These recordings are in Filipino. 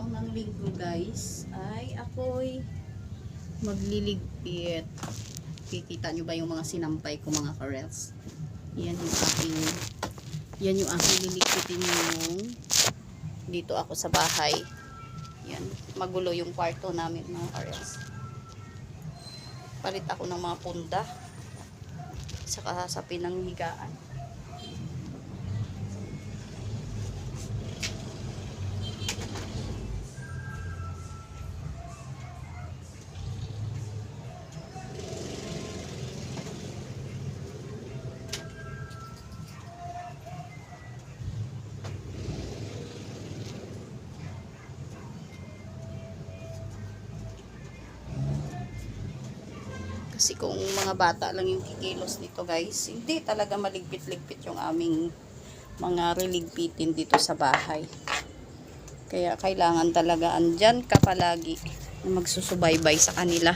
ng linggo guys ay ako'y magliligpit. Kikita nyo ba yung mga sinampay ko mga karels? Yan yung aking liligpitin yung dito ako sa bahay. Yan, magulo yung kwarto namin mga karels. Palit ako ng mga punda saka sa pinanghigaan. Kasi kung mga bata lang yung kikilos dito guys, hindi talaga maligpit-ligpit yung aming mga riligpitin dito sa bahay. Kaya kailangan talaga andyan ka palagi na magsusubaybay sa kanila.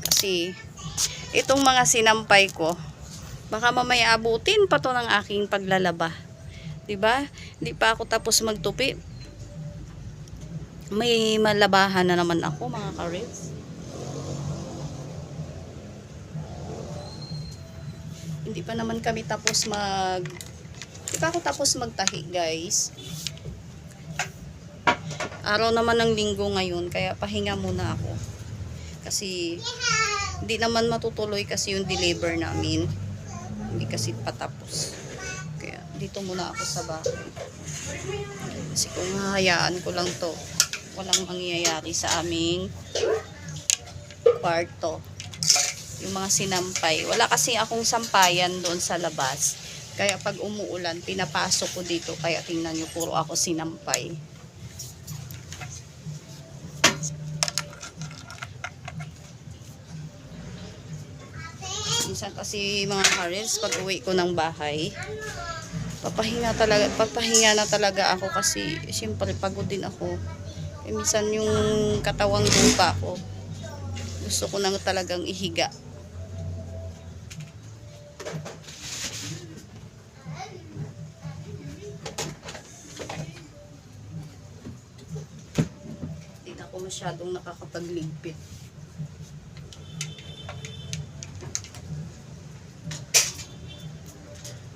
Kasi itong mga sinampay ko, baka mamaya abutin pa to ng aking paglalaba. 'Di ba? Hindi pa ako tapos magtupi. May malabahan na naman ako mga karels. Hindi pa naman kami tapos hindi pa ako tapos magtahi guys. Araw naman ng linggo ngayon, kaya pahinga muna ako. Kasi hindi naman matutuloy kasi yung deliver namin. Hindi kasi patapos. Kaya dito muna ako sa bahay. Kasi kung hahayaan ko lang to, walang mangyayari sa aming kwarto. Yung mga sinampay. Wala kasi akong sampayan doon sa labas. Kaya pag umuulan, pinapasok ko dito. Kaya tingnan nyo, puro ako sinampay. Minsan kasi mga karels, pag uwi ko ng bahay, papahinga na talaga ako kasi siyempre pagod din ako. Minsan yung katawang lupa ko, gusto ko nang talagang ihiga. Hindi na ako masyadong nakakapagligpit.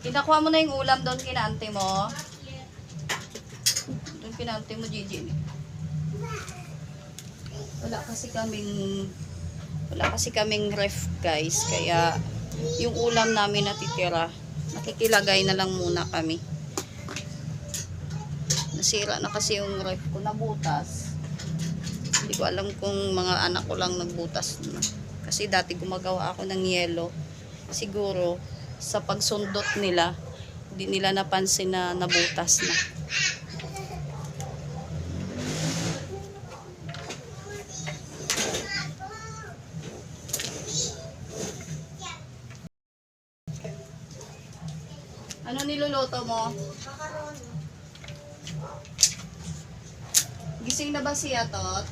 Kinakuha mo na yung ulam doon kina ante mo. Doon kina ante mo, Gigi. Wala kasi kaming ref guys, kaya yung ulam namin natitira, nakikilagay na lang muna kami. Nasira na kasi yung ref ko, nabutas. Hindi ko alam kung mga anak ko lang nagbutas na. Kasi dati gumagawa ako ng yelo. Siguro sa pagsundot nila, hindi nila napansin na nabutas na. Ano niluluto mo? Macaroni. Gising na ba siya, Tot?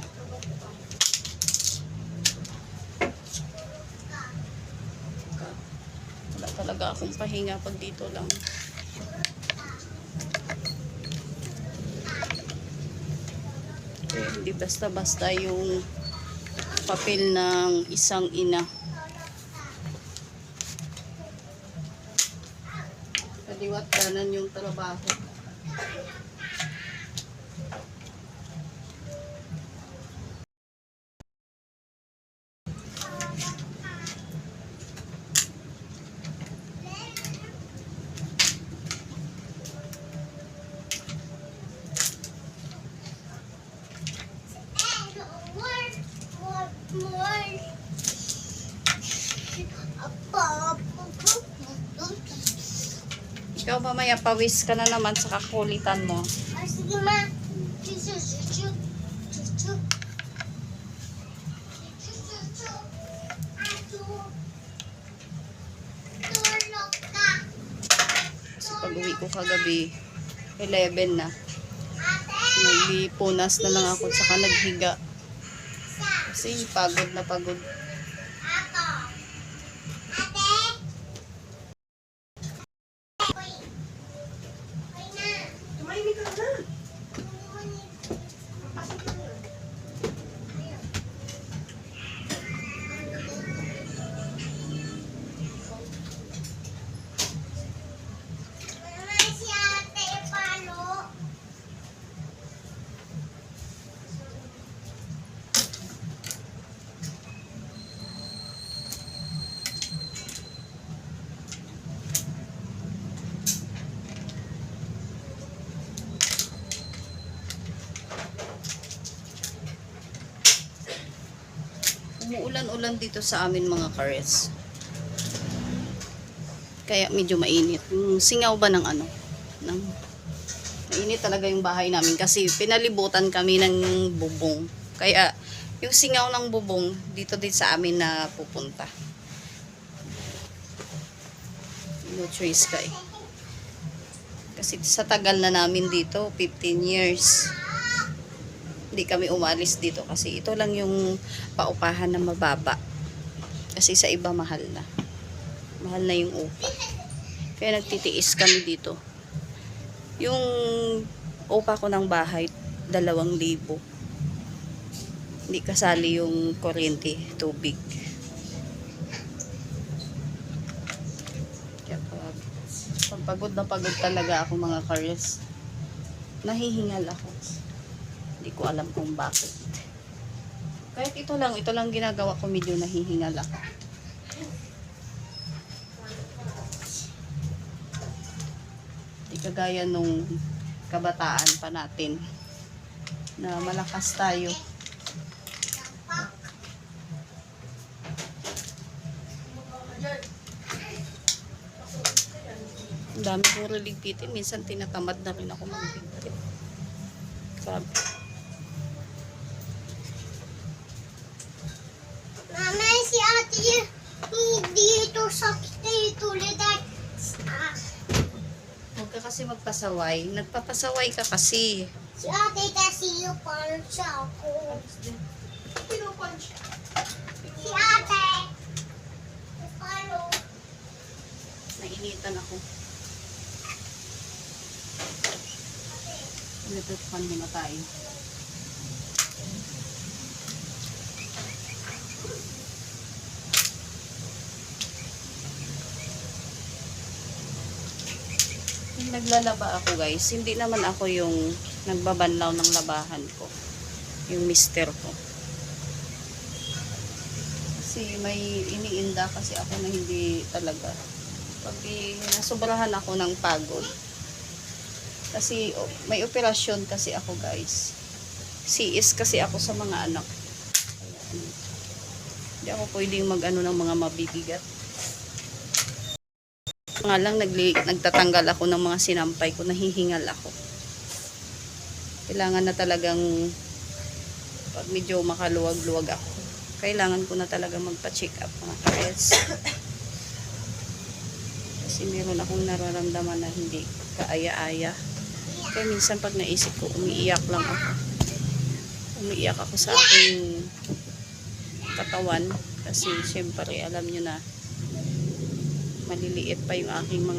Wala talaga akong pahinga pag dito lang. Hindi basta-basta yung papel ng isang ina. Kaliwat kanan yung trabaho. Ikaw mamaya pawis ka na naman sa kakulitan mo. Sige ma. Kasi pag uwi ko kagabi 11 na. Naglipunas na lang ako saka naghiga. Kasi pagod na pagod. Umuulan-ulan dito sa amin mga kares. Kaya medyo mainit. Yung singaw ba ng ano? Mainit talaga yung bahay namin kasi pinalibutan kami ng bubong. Kaya yung singaw ng bubong dito din sa amin na pupunta. No choice ka eh. Kasi sa tagal na namin dito, 15 years. Hindi kami umalis dito kasi ito lang yung paupahan na mababa. Kasi sa iba mahal na. Mahal na yung upa. Kaya nagtitiis kami dito. Yung upa ko ng bahay, 2,000. Hindi kasali yung kuryente, tubig. Kaya pagod na pagod talaga ako mga kares. Nahihingal ako. Hindi ko alam kung bakit. Kahit ito lang ginagawa ko, medyo nahihingal ako. Hindi kagaya nung kabataan pa natin na malakas tayo. Ang dami kong religpitin. Minsan tinatamad na rin ako magligpit. Grabe. Mama, si ate hindi ito sakit ito ulit. Huwag ka kasi magpasaway. Nagpapasaway ka kasi. Si ate kasi yung punch ako. Si ate. Paano? Nainitan ako. Natutukan muna tayo. Yung naglalaba ako guys, hindi naman ako yung nagbabanlaw ng labahan ko. Yung mister ko. Kasi may iniinda kasi ako na hindi talaga. Pag nasobrahan ako ng pagod. Kasi may operasyon kasi ako guys. CS kasi ako sa mga anak. Kaya, hindi ako pwedeng mag-ano ng mga mabibigat. Nga lang nagtatanggal ako ng mga sinampay ko, nahihingal ako. Kailangan na talagang pag medyo makaluwag-luwag ako, kailangan ko na talaga magpa-check up mga kares. Kasi meron akong nararamdaman na hindi kaaya-aya. Kaya minsan pag naisip ko, umiiyak lang ako. Umiiyak ako sa aking katawan. Kasi syempre alam nyo na maliliit pa yung aking mga